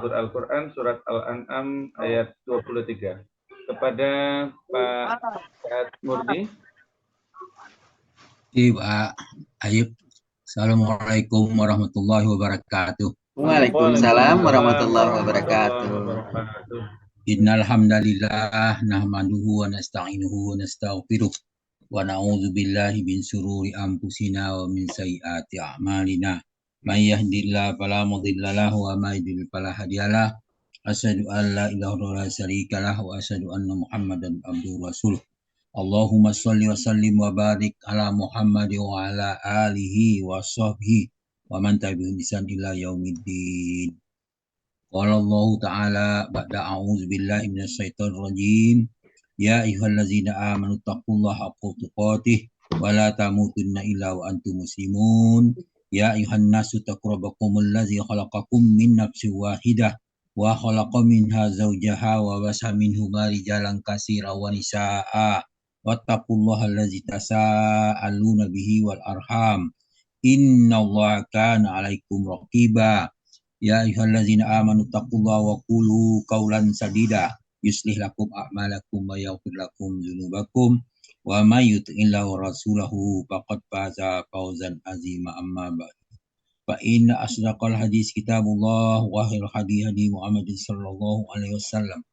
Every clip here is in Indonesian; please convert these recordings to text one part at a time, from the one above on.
Tadabbur Al-Quran surat Al-An'am ayat 23. Kepada Pak Saad Murni. Pak Ayub. Assalamualaikum warahmatullahi wabarakatuh. Waalaikumsalam warahmatullahi wabarakatuh. Innal hamdalillah nahmaduhu wa nasta'inuhu wa nastaghfiruh wa na'udzu billahi min syururi anfusina wa min sayyiati a'malina. May yahdihillahu fala mudilla lahu wa may yudlil fala hadiyalah. Asyhadu an la ilaha illallah la syarika lah wa asyhadu anna Muhammadan abduhu rasuluh. Allahumma shalli wa sallim wa barik ala Muhammad wa ala alihi wa sahbihi wa man tabi'ahum bi ihsan ila yaumiddin. Qala Allah Ta'ala ba'da a'udzu billahi minasy syaithanir rajim. Ya ayyuhallazina amanu taqullaha haqqa tuqatih wa la tamutunna illa wa antum muslimun. Ya ayyuhan nasu taqu rabbakumul ladzi khalaqakum min nafsin wahidah wa khalaqa minha zawjaha wa basa minhuma rijalan katsiran wa nisaa'a. Wattaqullaha allazi tasaaluna bihi wal arham. Innallaha kana 'alaikum raqiba. Ya ayyuhallazina amanu taqullaha wa qulu qawlan sadida yuslih lakum a'malakum wa yaghfir lakum dzunubakum wa may yuti'illaha wa rasulahu faqad faza fawzan 'azima amma ba'd. Fa inna asdaqal hadis kitabullah wa khairul hadi Muhammadin sallallahu alaihi wasallam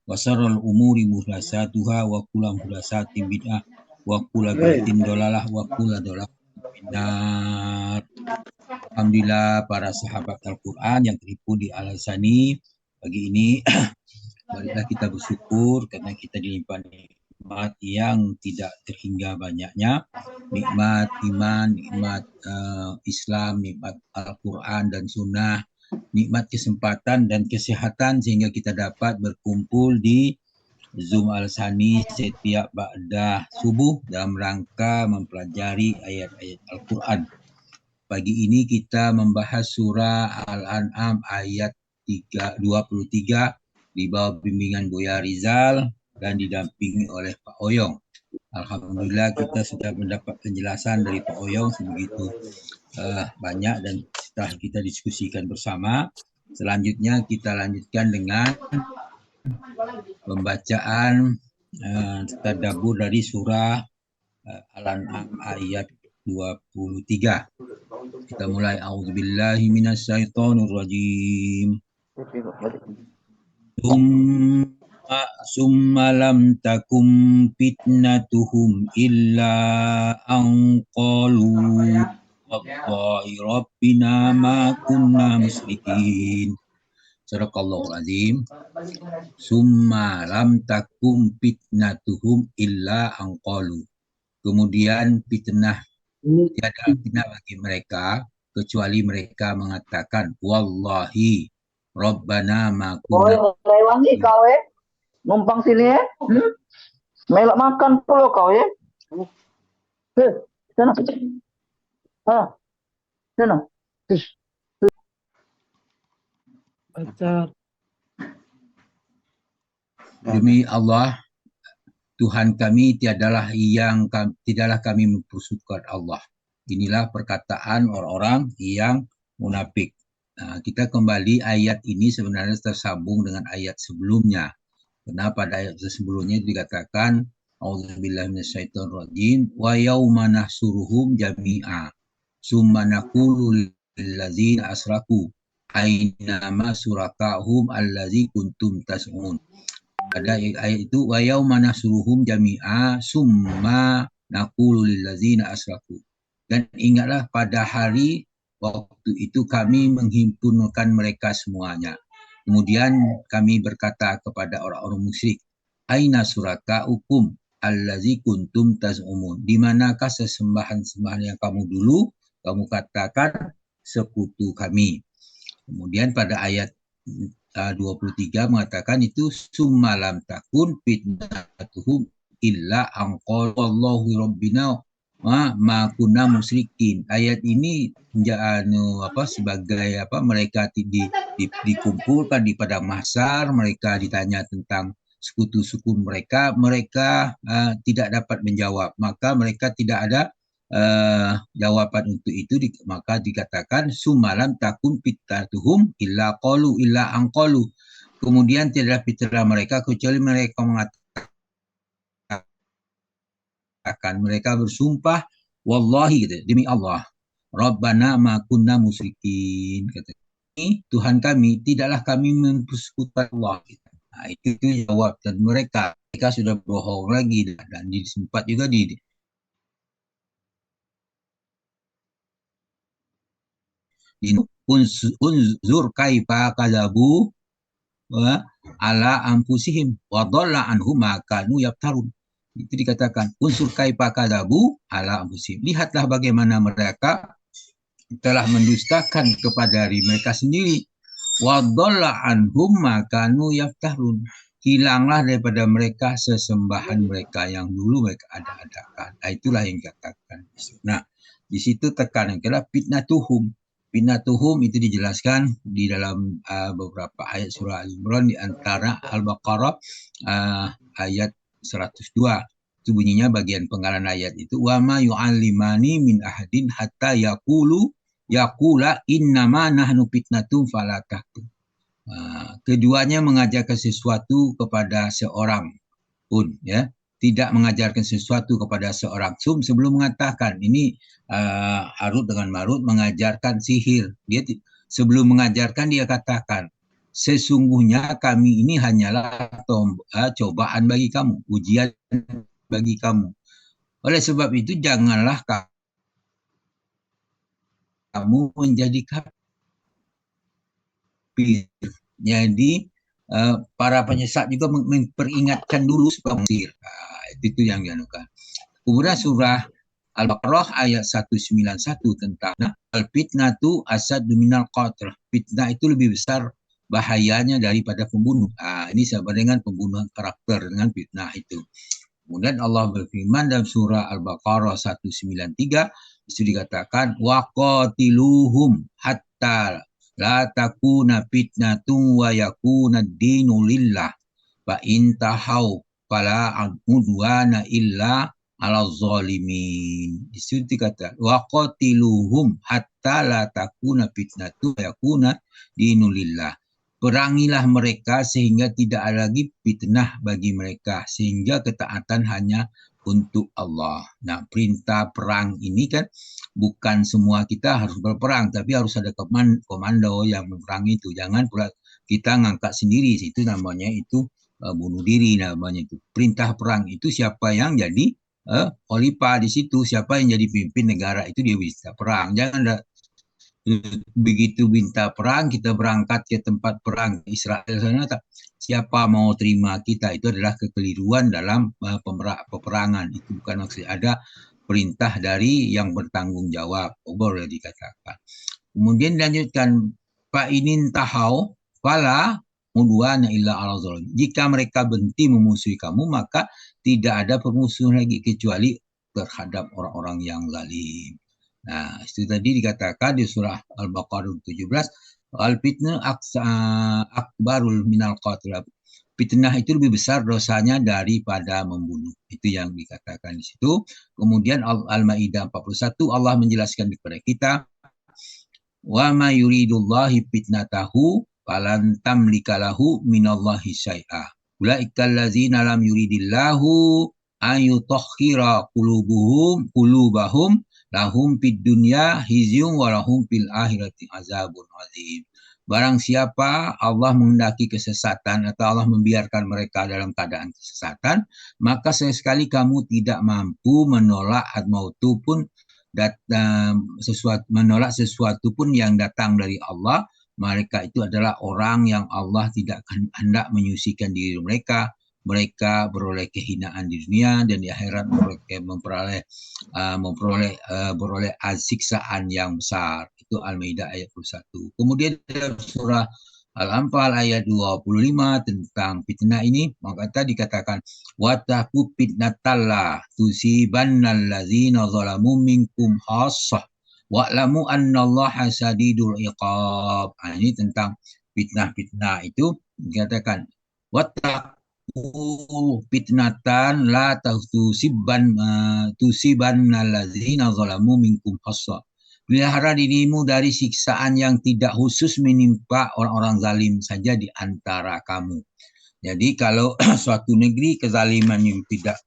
wa syarrul umuri muhdatsatuha wa kullu muhdatsatin bid'ah wa kullu bid'atin dhalalah wa kullu dhalalatin finnar. Alhamdulillah para sahabat Al-Quran yang terhimpun di Al-Azhani pagi ini marilah kita bersyukur karena kita dilimpah nikmat yang tidak terhingga banyaknya, nikmat iman, nikmat Islam, nikmat Al-Quran dan Sunnah, nikmat kesempatan dan kesehatan sehingga kita dapat berkumpul di Zoom Al-Azhani setiap ba'da subuh dalam rangka mempelajari ayat-ayat Al-Quran. Pagi ini kita membahas surah Al-An'am ayat 23 di bawah bimbingan Buya Rizal dan didampingi oleh Pak Oyong. Alhamdulillah kita sudah mendapat penjelasan dari Pak Oyong sebegitu banyak dan setelah kita diskusikan bersama. Selanjutnya kita lanjutkan dengan pembacaan tadabbur dari surah Al-An'am ayat 23. Kita mulai. A'udzubillahi minasyaitonir rajim. Summa lam takum fitnatuhum illa an qalu wallahi rabbina ma kunna musyrikin. Sadaqallahul azim. Summa lam takum fitnatuhum illa an qalu. Kemudian tiada fitnah bagi mereka kecuali mereka mengatakan wallahi rabbana ma kunna. Wangi kau numpang sini ya. Melok makan pula kau ya. Sana. Sana. Baca. Demi Allah Tuhan kami tidaklah kami mempersukat Allah. Inilah perkataan orang-orang yang munafik. Nah, kita kembali ayat ini sebenarnya tersambung dengan ayat sebelumnya. Karena pada ayat sebelumnya dikatakan A'udzubillahi minasyaitonir rajim wa yauma nahsuruhum jami'a summa naqulu lillazina asraku aina ma surakahum allazi kuntum tas'un. Pada ayat itu wa yauma nahsuruhum jami'a summa naqulu lillazina asraku. Dan ingatlah pada hari waktu itu kami menghimpunkan mereka semuanya. Kemudian kami berkata kepada orang-orang musyrik, aina surakaukum allazi kuntum taz'umun. Di manakah sesembahan-sembahan yang kamu dulu kamu katakan sekutu kami. Kemudian pada ayat 23 mengatakan itu summalam takun fitnatuhum illa anqallahu rabbina ma kunna musyrikin. Ayat ini sebagai mereka dikumpulkan di padang mahsyar, mereka ditanya tentang sekutu-sekutu mereka tidak dapat menjawab, maka mereka tidak ada jawapan untuk itu maka dikatakan sumalam takun fitnatuhum illa qalu illa anqalu. Kemudian tidak fitnah mereka kecuali mereka mengatakan, mereka bersumpah wallahi gitu, demi Allah, Rabbana ma kunna musyrikin, kata Tuhan kami, tidaklah kami mempersekutukan Allah. Nah, itu jawab dan mereka sudah bohong lagi, dan sempat juga di unzur kaifa kadzabu wa ala anfusihim wa dhalla anhum ma kanu yaftarun. Itu dikatakan unsur kaifa kadzabu ala anfusihim. Lihatlah bagaimana mereka telah mendustakan kepada diri mereka sendiri. Wa dhalla anhum ma kanu yaftarun. Hilanglah daripada mereka sesembahan mereka yang dulu mereka ada-adakan. Nah, itulah yang dikatakan. Nah, di situ tekanan kira fitnatuhum. Fitnatuhum itu dijelaskan di dalam beberapa ayat surah Al-Imran, di antara Al-Baqarah ayat 102. Itu bunyinya bagian penggalan ayat itu, wa ma yu'allimani min ahadin hatta yaqula innama nahnu fitnatun fala takfur. Keduanya mengajarkan sesuatu kepada seorang pun, ya, tidak mengajarkan sesuatu kepada seorang sebelum mengatakan ini. Harut dengan Marut mengajarkan sihir. Dia sebelum mengajarkan dia katakan, sesungguhnya kami ini hanyalah cobaan bagi kamu, ujian bagi kamu. Oleh sebab itu janganlah kamu menjadi kafir. Jadi para penyesat juga memperingatkan dulu supaya sihir. Itu yang dianukan. Kemudian surah Al-Baqarah ayat 191 tentang al-fitnatu asadu minal qatl. Fitnah itu lebih besar bahayanya daripada pembunuh. Ini sama dengan pembunuhan karakter dengan fitnah itu. Kemudian Allah berfirman dalam surah Al-Baqarah 193 itu dikatakan waqatiluhum hatta la takuna fitnatun wa yakuna ad-dinu lillah fa in tahau fala udwana illa ala zalimin. Disitu dikata waqatiluhum hatta la takuna fitnatu yakuna dinulillah. Perangilah mereka sehingga tidak ada lagi fitnah bagi mereka, sehingga ketaatan hanya untuk Allah. Nah, perintah perang ini kan bukan semua kita harus berperang, tapi harus ada komando yang memerangi itu. Jangan pula kita ngangkat sendiri, itu namanya itu bunuh diri namanya itu. Perintah perang itu siapa yang jadi khalifah di situ, siapa yang jadi pimpin negara itu dia bisa perang. Jangan ada begitu minta perang kita berangkat ke tempat perang Israel sana, tak siapa mau terima kita, itu adalah kekeliruan dalam peperangan. Itu bukan maksud ada perintah dari yang bertanggung jawab, boleh dikatakan. Kemudian dilanjutkan fa inin tahau fala udwana illa ala zalim. Jika mereka berhenti memusuhi kamu, maka tidak ada permusuhan lagi kecuali terhadap orang-orang yang zalim. Nah, itu tadi dikatakan di surah Al-Baqarah 17, al-fitnah akbarul minal qatl. Fitnah itu lebih besar dosanya daripada membunuh. Itu yang dikatakan di situ. Kemudian Al-Maidah 41 Allah menjelaskan kepada kita, wa ma yuridullahi fitnatahu falan tamlika lahu minallahi syai'a. Ulaikal ladzina lam yuridillahu an yutahhira qulubahum lahum fid dunya hizyun wa lahum fil akhirati azabun azim. Barang siapa Allah menghendaki kesesatan atau Allah membiarkan mereka dalam keadaan kesesatan, maka sekali kamu tidak mampu menolak mautupun menolak sesuatu pun yang datang dari Allah. Mereka itu adalah orang yang Allah tidak hendak menyucikan diri mereka. Mereka beroleh kehinaan di dunia dan di akhirat mereka beroleh siksaan yang besar. Itu Al-Maidah ayat 21. Kemudian dalam surah Al-Anfal ayat 25 tentang fitnah ini, maka tadi dikatakan wattaqu fitnatallah tusibannal ladzina zalamu minkum khassah wa'lamu annallaha sadidul iqab. Ini tentang fitnah-fitnah itu dikatakan wattaqu fitnatan la tusibanna allazina zalamu minkum khassa. Pelihara dirimu dari siksaan yang tidak khusus menimpa orang-orang zalim saja di antara kamu. Jadi kalau suatu negeri kezaliman yang tidak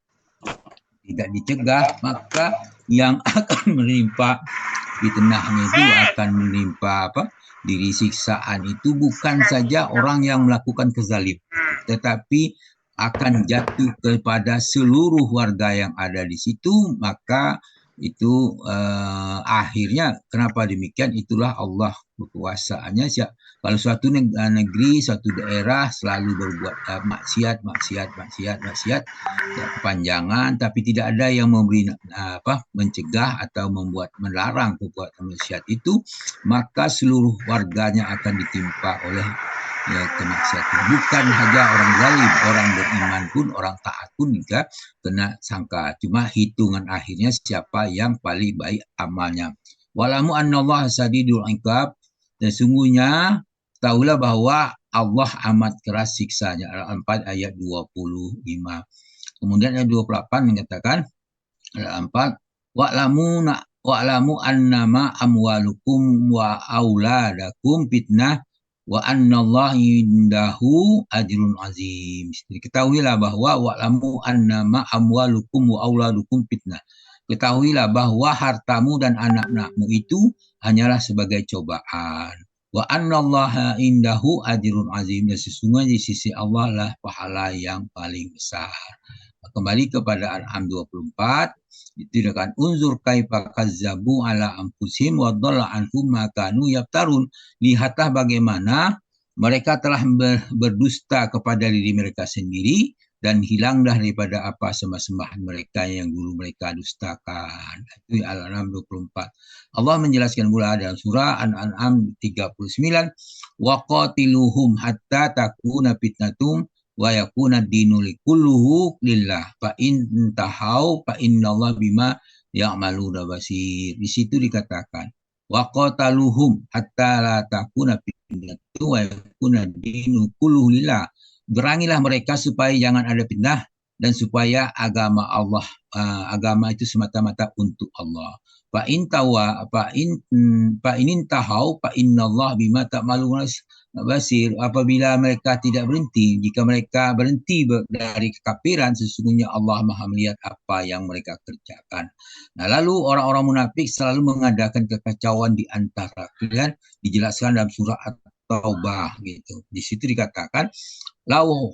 dicegah, maka yang akan menimpa fitnahnya itu akan menimpa diri siksaan itu bukan saja orang yang melakukan kezalim, tetapi akan jatuh kepada seluruh warga yang ada di situ. Maka itu akhirnya kenapa demikian, itulah Allah berkuasaannya. Kalau suatu negeri, suatu daerah selalu berbuat maksiat kepanjangan, tapi tidak ada yang memberi mencegah atau melarang perbuatan maksiat itu, maka seluruh warganya akan ditimpa oleh kemaksiatan. Bukan hanya orang zalim, orang beriman pun, orang taat pun juga kena sangka. Cuma hitungan akhirnya siapa yang paling baik amalnya. Walamu annallaha sadidul iqab, dan sungguhnya tahulah bahwa Allah amat keras siksanya. Al-Anfal ayat 25. Kemudian ayat 28 mengatakan, Al-Anfal, wa'lamu annama amwalukum wa auladakum fitnah wa annallaha indahu ajrun azim. Ketahuilah bahwa wa'lamu annama amwalukum wa auladukum fitnah. Ketahuilah bahwa hartamu dan anak-anakmu itu hanyalah sebagai cobaan. Wa annallaha indahu ajrun azim. Dan sesungguhnya di sisi Allah lah pahala yang paling besar. Kembali kepada Al-An'am 24, itu dengan unzur kaifa kazzabu ala anfusihim wa dhalla anhum ma kanu yaftarun. Lihatlah bagaimana mereka telah berdusta kepada diri mereka sendiri dan hilanglah daripada apa sembah-sembahan mereka yang dulu mereka dustakan. Itu Al-An'am 24. Allah menjelaskan pula dalam surah Al-An'am 39, wa qatiluhum hatta takuna fitnatum wa yakuna dinu kulluhu lillah fa in tahau fa innallaha bima ya'maluna basir. Di situ dikatakan wa qataluhum hatta la takuna fitnatu wa yakuna dinu kulluhu lillah. Berangilah mereka supaya jangan ada fitnah dan supaya agama Allah, agama itu semata-mata untuk Allah. Fa in tahau fa innallaha bima ta'maluna basir. Apabila mereka tidak berhenti, jika mereka berhenti dari kekafiran, sesungguhnya Allah Maha melihat apa yang mereka kerjakan. Nah, lalu orang-orang munafik selalu mengadakan kekacauan di antara kalian, dijelaskan dalam surah At-Taubah gitu. Di situ dikatakan lau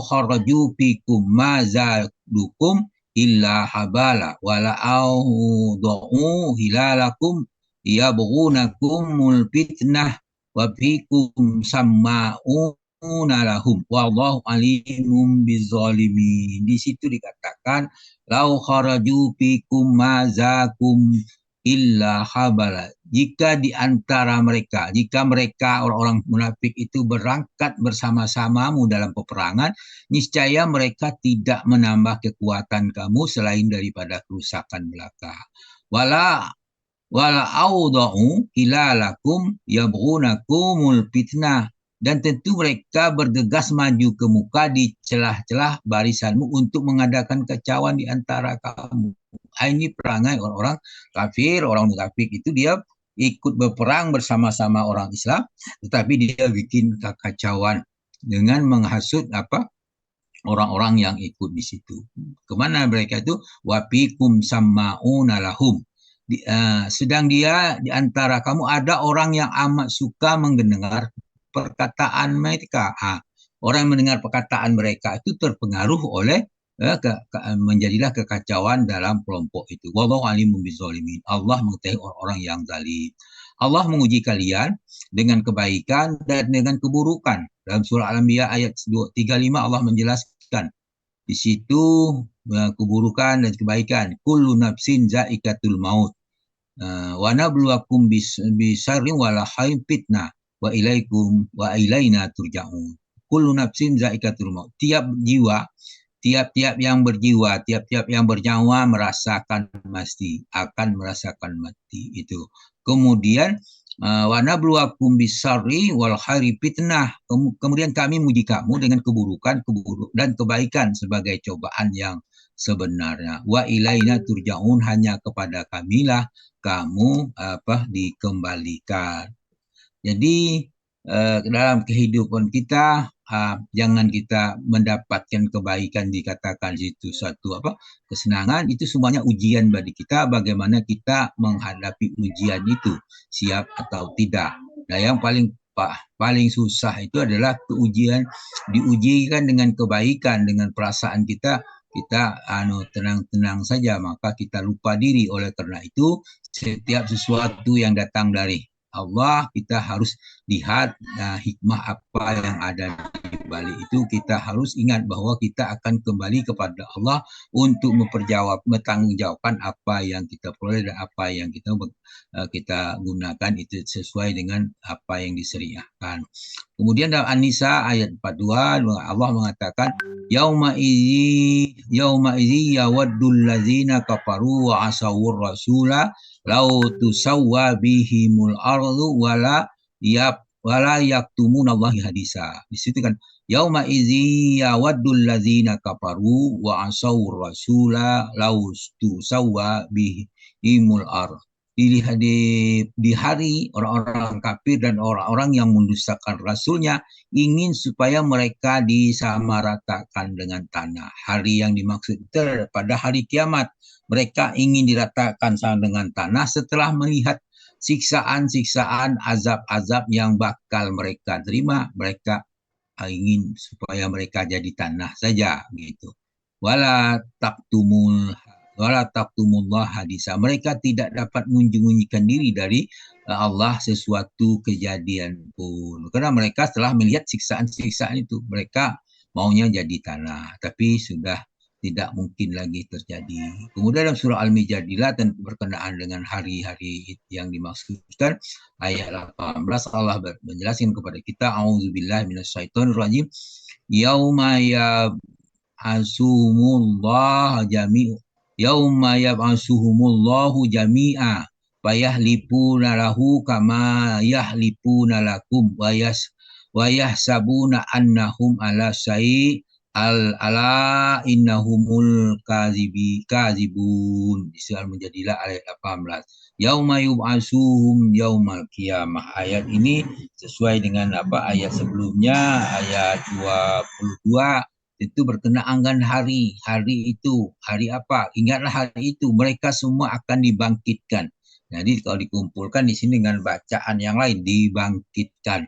kharaju fikum ma zadukum illa habala wala audu'u hilalakum yabghunakumul fitnah wa fikum samma'una lahum wallahu alimum bizzalimin. Di situ dikatakan lau kharaju fikum mazakum illa habala. Jika di antara mereka, jika mereka orang-orang munafik itu berangkat bersama-samamu dalam peperangan, niscaya mereka tidak menambah kekuatan kamu selain daripada kerusakan belaka. Wala auda'u hilalakum yabghunakumul fitnah. Dan tentu mereka bergegas maju ke muka di celah-celah barisanmu untuk mengadakan kekacauan di antara kamu. Ini perangai orang-orang kafir, orang munafik itu dia ikut berperang bersama-sama orang Islam, tetapi dia bikin kekacauan dengan menghasut orang-orang yang ikut di situ. Kemana mereka itu? Wafikum samma'una lahum. Sedang dia di antara kamu ada orang yang amat suka mendengar perkataan mereka. Orang yang mendengar perkataan mereka itu terpengaruh oleh menjadilah kekacauan dalam kelompok itu. Wallahu alimun bizzalimin. Allah mengetahui orang-orang yang zalim. Allah menguji kalian dengan kebaikan dan dengan keburukan. Dalam surah Al-Anbiya ayat 35 Allah menjelaskan di situ keburukan dan kebaikan. Kullu nafsin za'iqatul maut. Wa nabluwakum bisarrin wal khairin fitnah wa ilaikum wa ilaina turja'un. Kullu nafsin za'iqatul maut. Tiap-tiap yang berjiwa, tiap-tiap yang bernyawa akan merasakan mati itu. Kemudian Wa nabluwakum bisarri wal khairi fitnah. Kemudian kami menguji kamu dengan keburukan dan kebaikan sebagai cobaan yang sebenarnya. Wa ilaina turja'un, hanya kepada kamilah kamu dikembalikan. Jadi dalam kehidupan kita jangan kita mendapatkan kebaikan, dikatakan situ satu kesenangan, itu semuanya ujian bagi kita, bagaimana kita menghadapi ujian itu, siap atau tidak. Nah, yang paling susah itu adalah diujikan dengan kebaikan, dengan perasaan kita tenang-tenang saja, maka kita lupa diri. Oleh karena itu, setiap sesuatu yang datang dari Allah, kita harus lihat hikmah apa yang ada di balik itu. Kita harus ingat bahwa kita akan kembali kepada Allah untuk bertanggungjawabkan apa yang kita peroleh dan apa yang kita gunakan itu sesuai dengan apa yang disyariatkan. Kemudian dalam An-Nisa ayat 42 Allah mengatakan yauma idzi yawaddul ladzina kafaru wa asawur rasula lau tusawwa bihimul ardu wala yaktumunallahi hadisa. Di situ kan yauma idzi yawaddul ladzina kafaru wa asawur rasula lau tusawwa bihimul ardu. Di hari orang-orang kafir dan orang-orang yang mendustakan Rasulnya ingin supaya mereka disamaratakan dengan tanah. Hari yang dimaksud itu pada hari kiamat. Mereka ingin diratakan sama dengan tanah setelah melihat siksaan-siksaan, azab-azab yang bakal mereka terima. Mereka ingin supaya mereka jadi tanah saja gitu. Wala taktumullah hadisa. Mereka tidak dapat menyembunyikan diri dari Allah sesuatu kejadian pun. Karena mereka setelah melihat siksaan-siksaan itu, mereka maunya jadi tanah. Tapi sudah tidak mungkin lagi terjadi. Kemudian dalam surah Al-Mujadilah berkenaan dengan hari-hari yang dimaksudkan, ayat 18 Allah menjelaskan kepada kita, a'udzubillahi minasyaitonirrajim, yauma yab'asumullah jami'u yauma yab'asuhumullahu jami'a fayahlipuna lahu kama yahlipuna lakum wa yahsabuna annahum ala syai' ala innahumul kazibun. Di surah Al-Mujadilah ayat 18. Yauma yub'asuhum yaumal qiyamah. Ayat ini sesuai dengan ayat sebelumnya, ayat 22. Itu berkenaan dengan hari itu. Hari apa? Ingatlah hari itu. Mereka semua akan dibangkitkan. Jadi kalau dikumpulkan di sini dengan bacaan yang lain, dibangkitkan.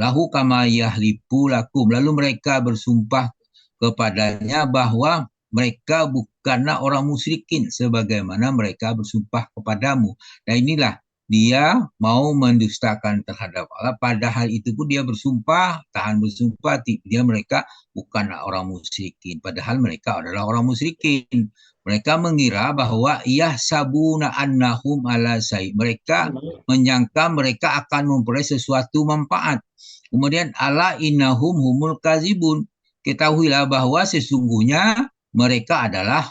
Lahu kama yahlipu lakum. Lalu mereka bersumpah kepadanya bahwa mereka bukanlah orang musyrikin sebagaimana mereka bersumpah kepadamu. Nah inilah dia mau mendustakan terhadap Allah. Padahal itu pun dia bersumpah, tahan bersumpah, mereka bukanlah orang musyrikin. Padahal mereka adalah orang musyrikin. Mereka mengira bahwa yahsabuna annahum ala syai'. Mereka menyangka mereka akan memperoleh sesuatu manfaat. Kemudian ala innahum humul kazibun. Ketahuilah bahwa sesungguhnya mereka adalah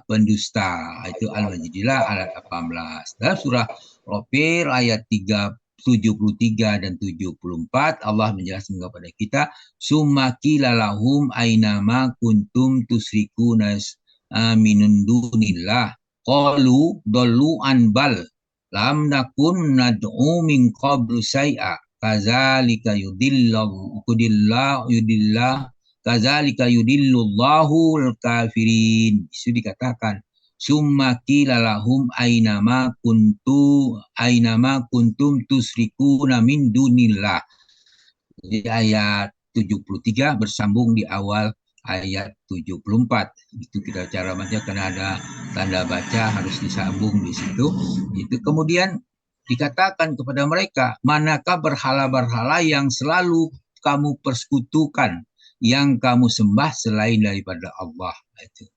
pendusta. Itu Al-Mujadilah ayat 18. Dalam surah Ghafir ayat 73 dan 74 Allah menjelaskan kepada kita, summa qila lahum ainama kuntum tusyrikuna minun dunillah qalu dallu an bal lam nakun nad'u min qablu syai'a kadzalika yudillullahu al-kafirin. Itu dikatakan summa qila lahum ainama kuntum tusyrikuna min dunillah. Di ayat 73 bersambung di awal ayat 74. Itu kita cara baca karena ada tanda baca harus disambung di situ. Itu kemudian dikatakan kepada mereka, manakah berhala-berhala yang selalu kamu persekutukan, yang kamu sembah selain daripada Allah. Itu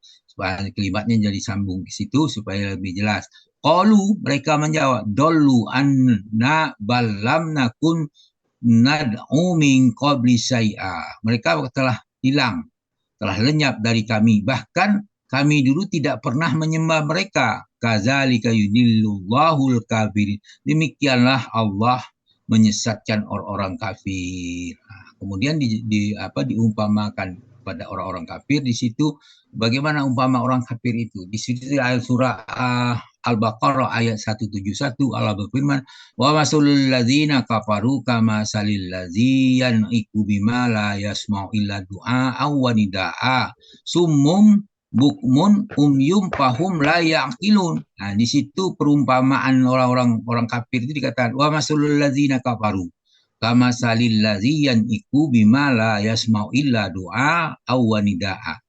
kalimatnya jadi sambung di situ supaya lebih jelas. Qalu, mereka menjawab, dollu anna ballam nakun nad'u min qabli syai'a. Mereka telah hilang, telah lenyap dari kami. Bahkan kami dulu tidak pernah menyembah mereka. Kadzalika yudillullahul kafirin. Demikianlah Allah menyesatkan orang-orang kafir. Nah, kemudian diumpamakan pada orang-orang kafir di situ. Bagaimana umpama orang kafir itu? Di situ ayat surah Al-Baqarah ayat 171 Allah berfirman, wa masalul ladzina kafaru kama salil ladziyan iku bima la yasma'u illa du'a aw nidaa summum bukmun umyum fahum la ya'qilun. Nah, di situ perumpamaan orang kafir itu dikatakan wa masalul ladzina kafaru kama salil ladziyan iku bima la yasma'u illa du'a aw nidaa.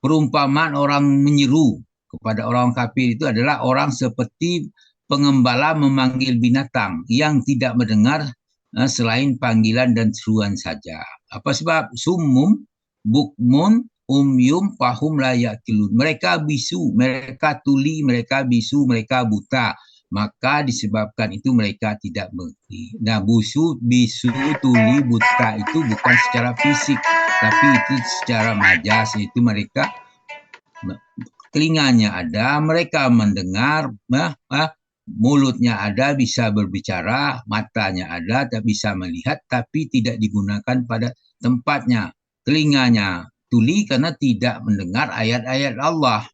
Perumpamaan orang menyeru kepada orang kafir itu adalah orang seperti pengembala memanggil binatang yang tidak mendengar selain panggilan dan seruan saja. Apa sebab? Summum, bukmun, umyum, fahum la ya'qilun. Mereka bisu, mereka tuli, mereka bisu, mereka buta. Maka disebabkan itu mereka tidak mengerti. Nah, bisu, tuli, buta itu bukan secara fisik, tapi itu secara majas. Itu mereka telinganya ada, mereka mendengar, mulutnya ada, bisa berbicara, matanya ada, bisa melihat, tapi tidak digunakan pada tempatnya. Telinganya tuli karena tidak mendengar ayat-ayat Allah,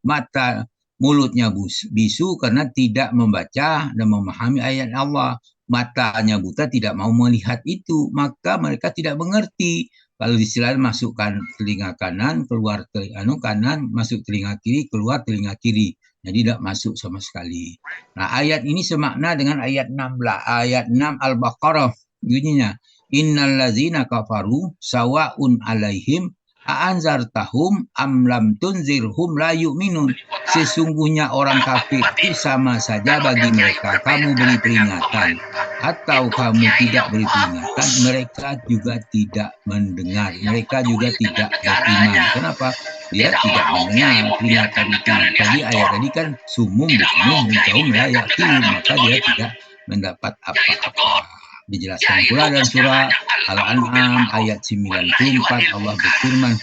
mulutnya bisu karena tidak membaca dan memahami ayat Allah, matanya buta tidak mau melihat itu, maka mereka tidak mengerti. Kalau istilahnya masukkan telinga kanan, keluar telinga kanan, masuk telinga kiri, keluar telinga kiri. Jadi tidak masuk sama sekali. Nah, ayat ini semakna dengan ayat 16, ayat 6 Al-Baqarah. Bunyinya, innal ladzina kafaru sawa'un alaihim a'anzartahum am lam tunzirhum la yu'minun. Sesungguhnya orang kafir itu sama saja bagi mereka. Kamu beri peringatan atau kamu tidak beri peringatan, mereka juga tidak mendengar. Mereka juga tidak beriman. Kenapa? Dia tidak mendengar peringatan itu. Tadi ayat tadi kan sumum bukmum kaum la yaqilun, maka dia tidak mendapat apa-apa. Dijelaskan pula dalam surah Al-An'am ayat 94 Allah berfirman,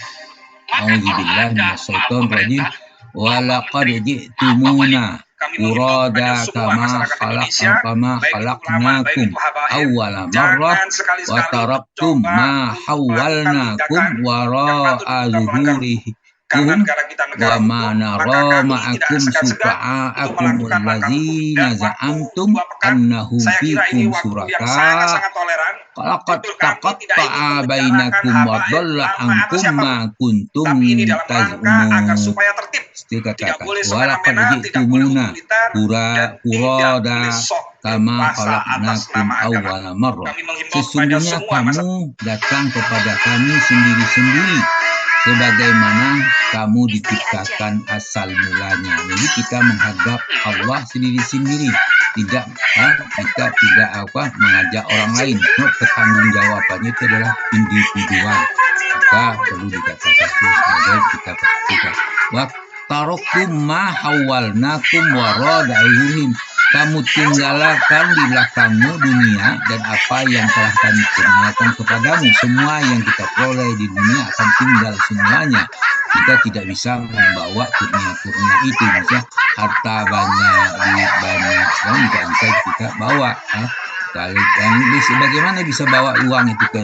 A'udzubillahi minasyaitonir rajim, wa laqad ji'tumuna urada kama khalaqnakum awwala marrah wa taraktum ma hawwalnakum wara'a zuhurikum wa ma nara ma'akum syufa'akum allazina za'amtum annahum fikum suraka laqad taqatta'a bainakum wa dhalla ankum ma kuntum taz'umun. Dikatakan walaqad ji'tumuna urada kama khalaqnakum awwala marrah. Sesungguhnya kamu datang kepada kami sendiri-sendiri sebagaimana kamu diciptakan asal mulanya. Jadi kita menghadap Allah sendiri-sendiri, kita tidak mengajak orang lain. Pertanggungjawabannya itu adalah individual. Maka perlu dikatakan sebagai kita perhatikan. Wa taraktum ma hawalnakum wara da'ihim. Kamu tinggalkan di belakangmu dunia dan apa yang telah kami kurniakan kepadamu. Semua yang kita peroleh di dunia akan tinggal semuanya. Kita tidak bisa membawa kurnia-kurnia itu. Misalnya harta banyak, duit banyak, semua tidak bisa kita bawa. Bagaimana bisa bawa uang itu ke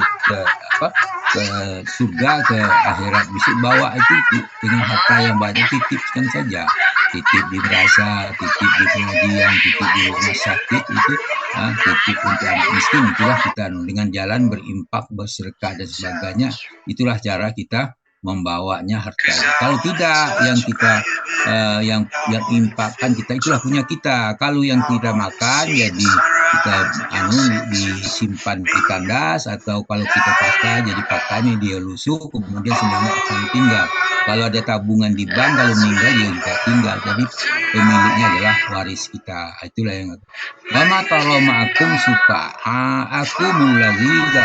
surga, ke akhirat? Bisa bawa itu dengan harta yang banyak, titipkan saja. Titip di madrasah, titip di pengajian, titip di rumah sakit, itu titip untuk anak miskin. Itulah kita dengan jalan berimpak, bersedekah dan sebagainya. Itulah cara kita membawanya harta. Kalau tidak, yang kita yang impakkan kita itulah punya kita. Kalau yang kita makan jadi kita disimpan di tandas, atau kalau kita pakai jadi pakainya dia lusuh, kemudian semuanya akan tinggal. Kalau ada tabungan di bank, kalau meninggal dia juga tinggal. Jadi pemiliknya adalah waris kita. Itulah yang wa ma tarama-akum sufa'akum allazina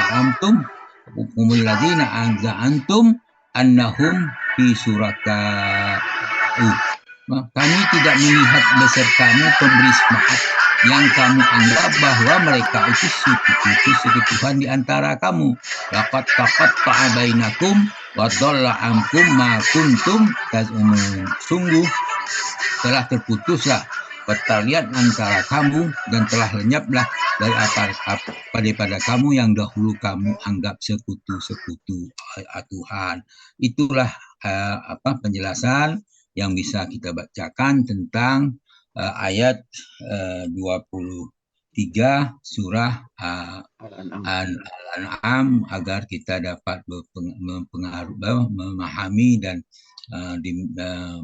za'amtum annahum fi suraka'u. Kami tidak melihat besertamu pemberi syafaat yang kamu anggap bahwa mereka itu sekutu Tuhan di antara kamu. Laqad taqatta'a bainakum wa dhalla ankum ma kuntum tazumun. Sungguh telah terputuslah pertalian antara kamu dan telah lenyaplah dari apa daripada kamu yang dahulu kamu anggap sekutu-sekutu Tuhan. Itulah penjelasan yang bisa kita bacakan tentang ayat 23 surah Al-An'am agar kita dapat memahami dan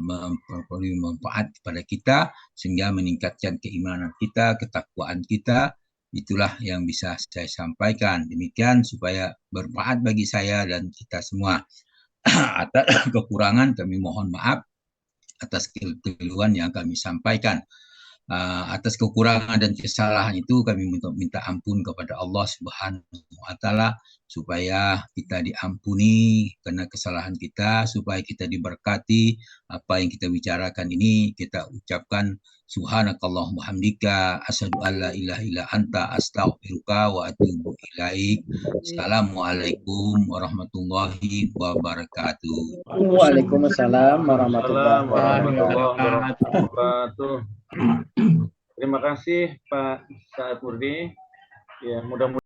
memberi manfaat kepada kita sehingga meningkatkan keimanan kita, ketakwaan kita. Itulah yang bisa saya sampaikan. Demikian supaya bermanfaat bagi saya dan kita semua. Atas kekurangan kami mohon maaf atas kekeliruan yang kami sampaikan. Atas kekurangan dan kesalahan itu kami minta ampun kepada Allah Subhanahu wa Ta'ala supaya kita diampuni karena kesalahan kita, supaya kita diberkati. Apa yang kita bicarakan ini kita ucapkan subhanakallahumma hamdika asyhadu an la ilaha illa anta astaghfiruka wa atubu ilaik. Assalamualaikum warahmatullahi wabarakatuh. Waalaikumsalam warahmatullahi wabarakatuh. Terima kasih Pak Sa'ad Murni. Ya, mudah-mudahan